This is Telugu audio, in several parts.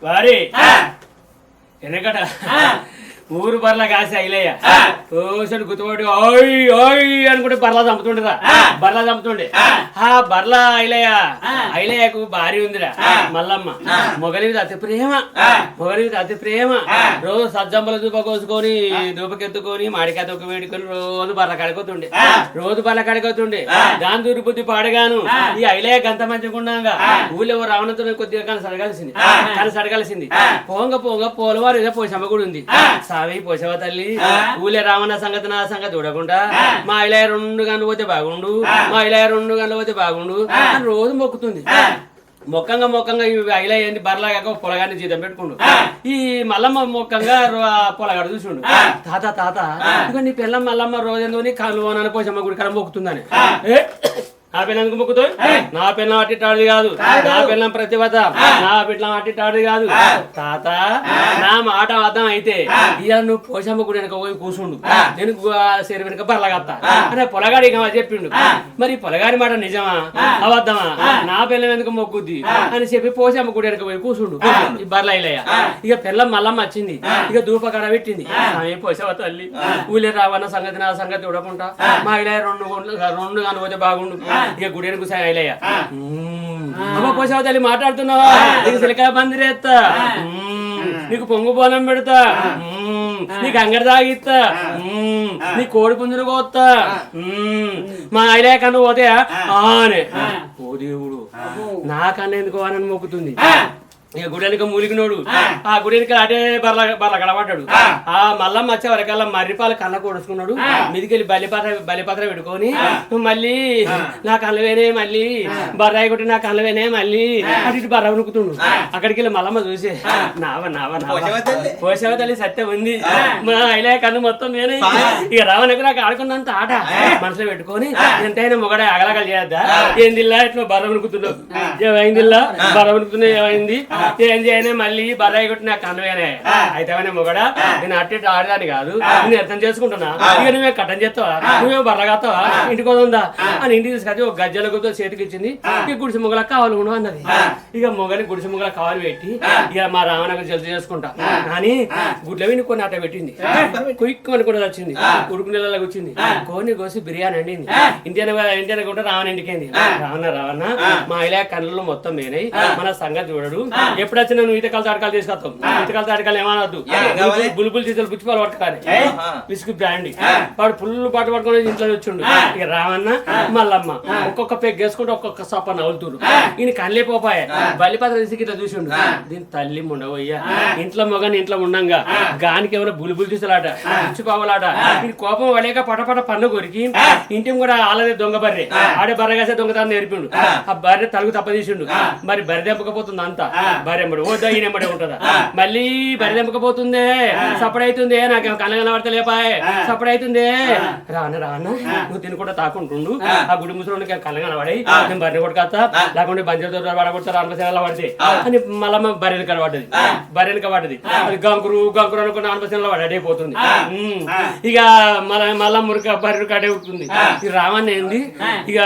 వారి వెనకట ఊరు బర్ల కాసి అయిలయ్య ఓసడు గుర్తుపడి ఓయ్ ఓయ్ అనుకుంటే బర్లా చంపుతుండదా బర్లా చంపుతుండే ఆ బర్ల ఐలయ్యకు భార్య ఉందిరా మల్లమ్మ మొగలి మీద అతి ప్రేమ రోజు సజ్జంబల దూప కోసుకొని దూపకెత్తుకొని మాడికాయ తొక్క వేడుకొని రోజు బర్ల కడుకోతుండే దాని దూరి బుద్ధి పాడగాను ఈ ఐలయ్య గంత మంచిగా ఊళ్ళో రావణతో కొద్దిగా కానీ సడగాల్సింది పోంగ పోలవారు ఏదో పోసమ్మ కూడా ఉంది సావి పోసవ తల్లి ఊళ్ళే రావణ సంగతి నా సంగతి చూడకుండా మా ఇలాయ 2 గంటలు పోతే బాగుండు అని రోజు మొక్కుతుంది. మొక్కంగా ఇలాయ ఏంటి బర్లాగా పొలగాన్ని జీతం పెట్టుకుండు. ఈ మల్లమ్మ మొక్కంగా పొలగాడు చూసిండు. తాత ఇక నీ పిల్ల మల్లమ్మ రోజు కళ్ళు అని పోసమ్మ గుడి కాడ మొక్కుతుందని. నా పిల్లలకు మొక్కుతో నా పిల్లం అట్టిటాడిది కాదు, నా పిల్లం ప్రతిభత, నా పిల్లం అట్టిటాడిది కాదు. తాత నా మాట అర్థం అయితే ఇక నువ్వు పోషమ్మ గుడి వెనక పోయి కూర్చుండు, నేను సేరు వెనుక బర్లగత్తా అంటే పొలగాడి చెప్పిండు. మరి పొలగాడి మాట నిజమా అబద్ధమా? నా పిల్లం ఎందుకు మొక్కుద్ది అని చెప్పి పోషమ్మ గుడి వెనక పోయి కూర్చుండు. ఈ బర్ల ఇలయ్య ఇక పిల్లం మల్లమ్మ వచ్చింది. ఇక ధూపకడ పెట్టింది. ఆమె పోషవ తల్లి ఊళ్ళే రావన్న సంగతి నా సంగతి చూడకుండా మా ఇలయ్య 2 గంటలు పోతే బాగుండు. ఇక గుడి కూర్చొని అయిలయ్య అమ్మ పోసావ తల్లి మాట్లాడుతున్నావా? నీకు సిలికా బందిరేస్తా, నీకు పొంగు పోలం పెడతా, నీకు అంగడి తాగిస్తా, నీ కోడి పుంజులు కోస్తా, మా అయిలయ్య కన్ను పోతే ఆనే ఓ దేవుడు నాకన్నా ఎందుకు అని మొక్కుతుంది. ఇక గుడెనక మూలిగినోడు ఆ గుడెనక అటే బర్ల కడబడ్డాడు. ఆ మల్లమ్మ వచ్చే వరకల్లా మర్రిపాలు కళ్ళ కొడుచుకున్నాడు. మీదికెళ్ళి బలిపాత్ర పెట్టుకొని మళ్ళీ నా కళ్ళవేనే మళ్ళీ బర్రాయి కొట్టి నా కళ్ళవేనే మళ్ళీ అటు ఇటు బర్ర ఉనుకుతుండు. అక్కడికి వెళ్ళి మల్లమ్మ చూసి నావ పోషవ తల్లి సత్యం ఉంది, మా అయిలే కన్ను మొత్తం నేనే. ఇక రావణకు నాకు ఆడుకున్నంత ఆట మనసులో పెట్టుకొని ఎంతైనా మొగడ అగలగలు చేయద్దా ఏందిల్లా ఇట్లా బర్ర ఉనుకుతున్నావు, ఏమైందిల్లా బర్ర ఉనుకుతున్నావు, ఏమైంది ఏం చేయనే మళ్ళీ బర్రాయి కొట్టి నాకు కన్నువేనే అయితేనే మొగడా నేను అట్టి ఆడదాన్ని కాదు, నేను అర్థం చేసుకుంటున్నా. ఇక నువ్వే కట్టం చేస్తావా, నువ్వే బర్ర కాస్తావా, ఇంటికి వస్తుందా అని ఇంటికి తీసుకొచ్చి ఒక గజ్జల గుర్తు చేతికి ఇచ్చింది. ఇక గుడిసి మొగలకు కావాలి కూడా అన్నది. ఇక మొగని గుడిసి మొగలకు కావాలి పెట్టి ఇక మా రావణకు జల్ది చేసుకుంటా కానీ గుడ్ల విని కొన్ని అట్ట పెట్టింది. కుయిక్కుమని కూడా వచ్చింది, ఉడుకు నెలలకు వచ్చింది. కోని కోసి బిర్యానీ అండింది. ఇంటికి కూడా రావణ ఇంటికేంది. రావణ మా ఇలా కళ్ళలో మొత్తం మేనై మన సంగతి చూడడు. ఎప్పుడు వచ్చినా నువ్వు ఈతకాల తాటకాలు తీసుకొస్తావు, ఈతకాల తాటకాలు ఏమనద్దు, బుల్బుల్ తీసలు పుచ్చిపాలు పట్టుకోవాలి విసుగు బ్రాండి వాడు ఫుల్ పాటు పట్టుకుని ఇంట్లో వచ్చిండు. ఇక రావన్న మల్లమ్మ ఒక్కొక్క పెగ్ వేసుకుంటే ఒక్కొక్క సప్ప నవ్వుతురు. ఈయన కళ్ళే పోపాయ బలిపాత్ర తీసి ఇట్లా చూసిండు. దీని తల్లి ఉండవయ్యా ఇంట్లో మొగని ఇంట్లో ఉండంగా గానికి ఏమైనా బుల్బుల్ తీసలాట పుచ్చిపావులాట. ఈ కోపం పడేక పటపట పన్ను కొరికి ఇంటికి కూడా ఆలదే దొంగ బర్రె ఆడే బర్రె కాసే దొంగతనం నేర్పిండు. ఆ బర్రె తలుగు తప్పదీసిండు. మరి బర్రె దెంపకపోతుంది అంతా బర్రెంబడు ఓ దయ్యనెంబడే ఉంటదా. మళ్ళీ బర్రె దెంపకపోతుందే సపడైతుందే నాకేమో కళ్ళ కనబడతలేపాయే సపడైతుందే. రావణ నువ్వు తిని కూడా తాకుంటుండు. ఆ గుడి ముసలి కళ్ళ కనబడి నేను బర్రె కొట్టుకొస్తా లేకుంటే బంజర్ దొర పడగొడతారు అనపసేనలా పడితే అని మళ్ళీ బర్రెని కనబడ్డది. అది గంకురు అనుకున్న అనపసేనలా పడి అడైపోతుంది. ఇక మళ్ళా మురిక బర్రె కడే ఉంటుంది. ఇది రావణ ఏంది ఇక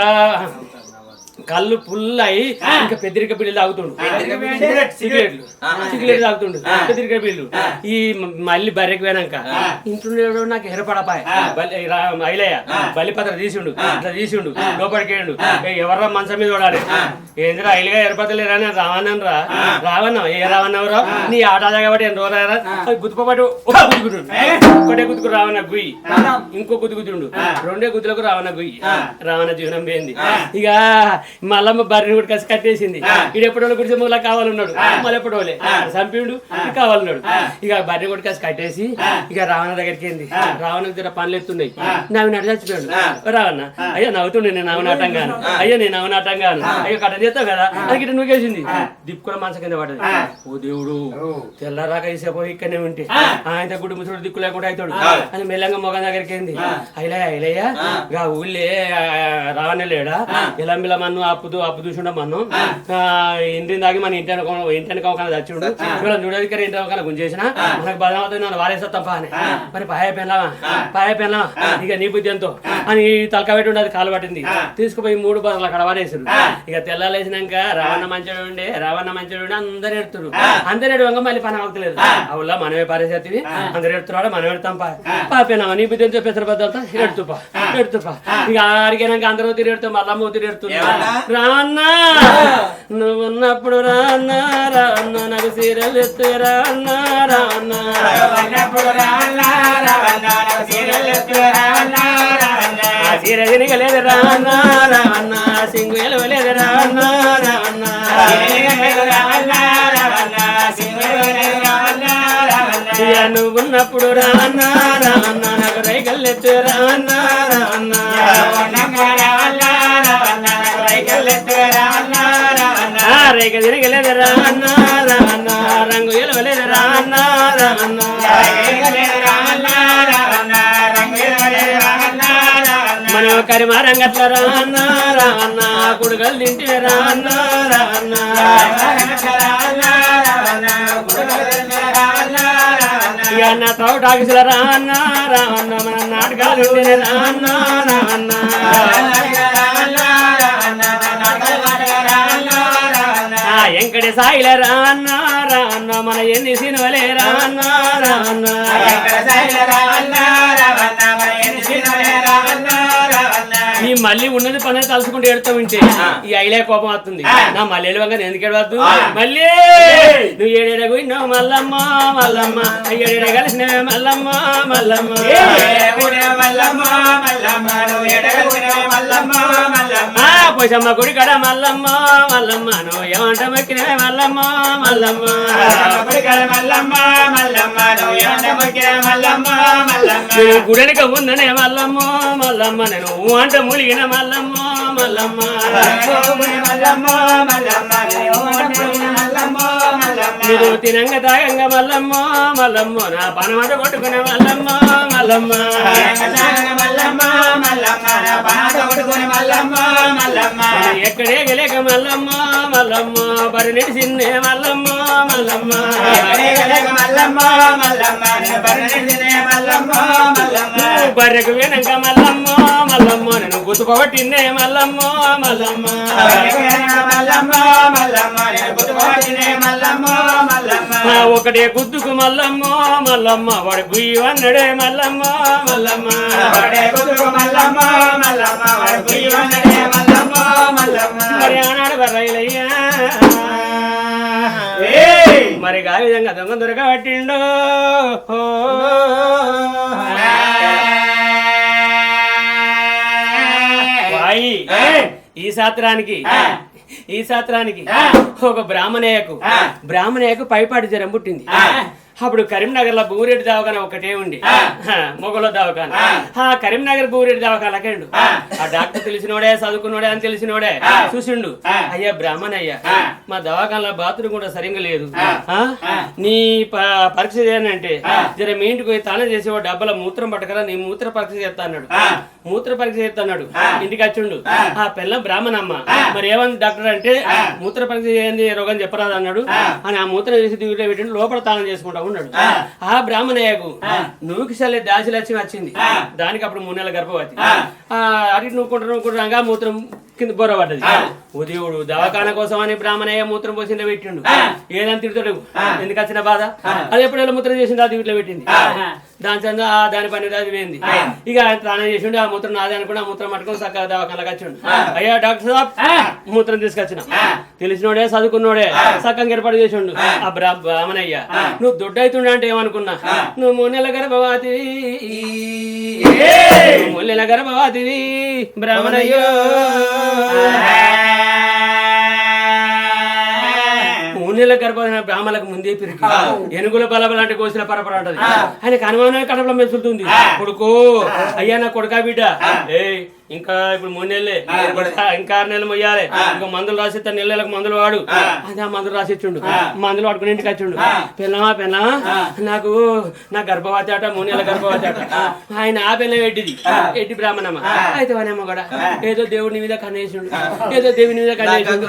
కళ్ళు ఫుల్ అయి ఇంకా పెద్దరిక బిల్లు తాగుతుండు, సిగరెట్లు తాగుతుండు పెద్దరిక బిల్లు. ఈ మళ్ళీ బర్రెకి పోయినాక ఇంట్లో నాకు ఎరపడపాయ అయిలయ్య బలిపత్ర తీసిండు ఇట్లా తీసిండు లోపలికేయండు. ఎవర్రా మంచం మీద పడాలి ఏందిరా అయిలుగా ఎరపడలేరని రావన్న ఏ రావన్నవరా నీ ఆట కాబట్టి ఏం రోజారా గుర్తుపట్టు ఒక్కటే గుర్తుకు రావన్న గుయ్యి, ఇంకో గుద్దుగుద్దుండు, 2 గుద్దులకు రావన్న గుయ్యి. రావణ జీవనం పోయింది. ఇక మల్లమ్మ బర్రెని కూడా కసి కట్టేసింది. ఇది ఎప్పుడో గుడిసె మూల కావాలన్నాడు, మళ్ళీ ఎప్పుడోలే చంపిండు కావాలన్నాడు. ఇక బర్రెని కూడా కసి కట్టేసి ఇక రావణ దగ్గరికి ఏంది. రావణకు దగ్గర పనులు ఎత్తున్నాయి. నవ్వినట్టు చచ్చిపోయాడు. రావణ అయ్యో నవ్వుతుండే నేను నవ్వునాటంగాను, అయ్యో కట్ట చేస్తావు కదా అది గిట్ట నువ్వేసింది. దిప్పు కూడా మనసు కింద పడ్డది. ఓ దేవుడు తెల్లరాక వేసేపో ఇక్కడనే ఉంటే ఆయన గుడి ముసుడు దిక్కు లేకుండా అవుతాడు అని మెల్లంగా మొగం దగ్గరికి ఏంది. అయిలయ్య ఊళ్ళే రావణ లేడా ఇలా మిలమన్న నువ్వు అప్పు చూసిండమ్మను ఇంటిని దాగి మన ఇంటి కన్నా చచ్చిండు ఇవాళ చూడదికర ఇంటి కన్నా గుంజేసిన మనకు బలమవుతుంది నన్ను వారేస్తాం పాని మరి పాయ పెళ్ళమా ఇక నీ బుద్ధి ఎంతో అని తలక పెట్టి ఉండదు కాలు పట్టింది తీసుకుపోయి 3 బదులు అక్కడ వారేసారు ఇక తెల్లాలేసినాక రావణ మంచిగా ఉండే అందరు ఎడుతురు అందరు ఎడవంగా మళ్ళీ పని అవుతలేదు అవులా మనమే పారేసేవి అందరు ఎడుతున్నాడు మనం ఎడతాం పాపేనా నీ బుద్ధి ఎంతో పెసర బద్దలతో ఎడుతుపా ఇక ఆడికినాక అందరూ తిరిగెడుతూ మళ్ళమ్మ తిరిగెడుతున్నా రాన్నా నువ్వు ఉన్నప్పుడు రాన్నా నాకు సీరియల్ ఎత్తు రాన్నా సీర తినగలేదు రాన్నా సింగు ఎలవలేదు రాన్నా నువ్వున్నప్పుడు రాన్నా నాకు రైకల్లెత్తు రాన్నా రేఖ తిరగలేదు రాన్నా రంగు ఎలవలేదు రాన్నా మనం కరిమారంగట్ల రాన్నా కుడుగలు తింటే రాన్నా అన్న తోటాకిసల రాన్నా మన నాటకాలు రాన్నా ఎంకటి సాయిల రాన్నా మన ఎన్ని సినిమలే రాన్నా నీ మళ్ళీ ఉన్నది పని తలుచుకుంటూ ఎడుతూ ఉంటే ఈ ఐలే కోపం వస్తుంది నా మళ్ళీ వంగ ఎందుకు ఎడవద్దు మళ్ళీ నువ్వు ఏడేడకు ఇన్నావు మల్లమ్మ ఏడేడ కలిసినవే మల్లమ్మ పోసమ్మ గుడి కడ మల్లమ్మ నువ్వు ఏమంట మొక్కినవే మల్లమ్మ గుడెనక ఉందనే మల్లమ్మ నేను అంట ములిగిన మల్లమ్మ మీరు తినంగ తాగంగ మల్లమ్మ నా పనమాట కొట్టుకునే మల్లమ్మ ఎక్కడే గలేక మల్లమ్మ బరి నిడిసిందే మల్లమ్మ బర్రెకు వెనక మల్లమ్మ నేను గుర్తుపట్టిందే మల్లమ్మ ఒకటే గుద్దుకు మల్లమ్మ వాడు గుయ్యి అన్నడే మల్లమ్మ మరి ఆనాడు బర్రైలయ్యా మరి ఆ విధంగా దొంగ దొరకబట్టిండు ఈ శాస్త్రానికి ఒక బ్రాహ్మణయ్యకు పైపాటి జ్వరం పుట్టింది అప్పుడు కరీంనగర్ లో బూరెడ్డి దవాఖాన ఒకటే ఉండి మొగలో దవాఖాన కరీంనగర్ బూరెడ్డి దవాఖానకేండు ఆ డాక్టర్ తెలిసినోడే చదువుకున్నోడే అని తెలిసినోడే చూసిండు అయ్యా బ్రాహ్మణయ్య మా దవాఖానలో బాత్రూమ్ కూడా సరిగ్గా లేదు నీ పరీక్ష చేయనంటే జర మీ ఇంటికి పోయి తానే చేసి ఓ డబ్బల మూత్రం పట్టకరా నీ మూత్ర పరీక్ష చేస్తా అన్నాడు ఇంటికి వచ్చిండు ఆ పిల్ల బ్రాహ్మణమ్మ మరి ఏమంది డాక్టర్ అంటే మూత్ర పరీక్ష చేయండి రోగం చెప్పరాదు అన్నాడు అని ఆ మూత్రం చేసి దిగులో పెట్టిండు లోపల తానం చేసుకుంటా ఉన్నాడు ఆ బ్రాహ్మణయ్యకు నూకిసలే దాసిలక్ష్మి వచ్చింది దానికి అప్పుడు 3 నెలల గర్భవతి అటు నూకుంటా మూత్రం కింద బొరబడ్డది ఉదయుడు దవాఖాన కోసం అని బ్రాహ్మణయ్య మూత్రం పోసిండ పెట్టిండు ఏదని తిడతాడు ఎందుకు వచ్చిన బాధ అది ఎప్పుడైనా మూత్రం చేసింది అది ఇట్లా పెట్టింది దాని పని అది పోయింది ఇక స్నానం చేసిండు ఆ మూత్రం నాది అనుకుని ఆ మూత్రం పట్టుకుని చక్కగా దవాఖానకి వచ్చిండు అయ్యా డాక్టర్ సాబ్ మూత్రం తీసుకొచ్చిన తెలిసినోడే చదువుకున్నోడే చక్కగా ఏర్పాటు చేసిండు ఆ బ్రాహ్మణయ్య నువ్వు దొడ్డు అవుతుండే అంటే ఏమనుకున్నా నువ్వు 3 నెలల గర్భవతివి బ్రాహ్మణయ్యో 3 నెలల గర్భవతి బ్రాహ్మణులకు ముందే పిరికి ఎనుగుల బలబలాంటి కోసిన పరపర అంటది ఆయనకు అనుమానమే కడపలో మెసులుతుంది కొడుకు అయ్యా నా కొడుకా బిడ్డ ఇంకా ఇప్పుడు 3 నెలలే ఇంకా 6 నెలలు మొయ్యాలి ఇంకా మందులు రాసిస్తా నెలలకు మందులు వాడు అదే ఆ మందులు రాసిచ్చుండు మందులు వాడుకుని ఇంటికి వచ్చిండు పిల్లమా నాకు నా గర్భవతి అట 3 నెలల గర్భవతి అట ఆయన ఆ పిల్ల ఎడ్డి బ్రాహ్మణమ్మ అయితే వానేమో కూడా ఏదో దేవుడి మీద కన్నేసిండు ఏదో దేవుని మీద కన్నేసిండు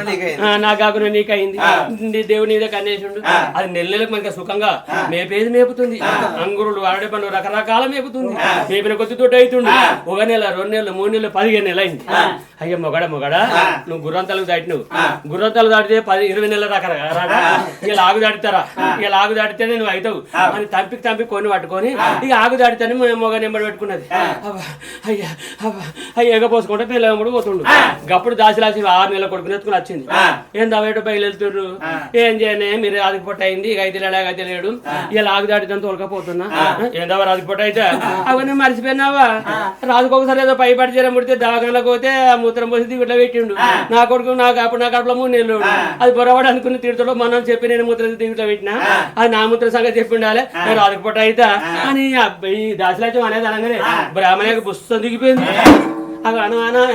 నా కాకుండా నీకయింది దేవుని మీద కన్నేసిండు అది నెలలకు మనకి సుఖంగా మేపేది మేపుతుంది అంగురుడు అరటి పండు రకరకాల మేపుతుంది మేపిన కొద్ది తోటి అవుతుండు 1 నెల 2 నెలలు 3 నెలలు 15 నెలలు అయింది అయ్యా మొగడా నువ్వు గుర్రంతలకు దాటినవు గుర్రంతలు దాటితే 20 నెలల రాడా ఇలా ఆగు దాటుతారా ఇలా ఆగు దాటితేనే నువ్వు అవుతావు అని తంపి కొని పట్టుకొని ఇక ఆగు దాటితేనే మొగ నెంబడి పెట్టుకున్నది అయ్యా ఎగపోసుకుంటే పిల్ల వెంబడి పోతుండు గప్పుడు దాసిలాసి 6 నెలల కొడుకుని ఎత్తుకుని వచ్చింది ఏం దవేట బయలు వెళ్తుండ్రు ఏం చేయనే మీరు రాజుకి పొట్ట అయింది ఇక అయితే లేడు ఇలా ఆగు దాటితే తోలకపోతున్నా ఏందవా రాజుకి పొట్ట అయితే అవన్నీ మర్చిపోయినావా రాజుకు ఒకసారి ఏదో పై పడి చీర ముడితే దవాఖానలోకి పోతే మూత్రం పోసి ఇట్లా పెట్టిండు నా కొడుకు నాకు అప్పుడు నా కడుపులో 3 నెలలు అది పొరవాడు అనుకుని తీరుతాడు మనం చెప్పి నేను మూత్రం దిగుట్లో పెట్టినా అది నా మూత్ర సంగతి చెప్పి ఉండాలి రాజుకు పొట్ట అయితే అని ఈ దాసిలాచం అనేది అనగానే బ్రాహ్మణ్యకు పుస్తకం దిగిపోయింది అవి అనుమానం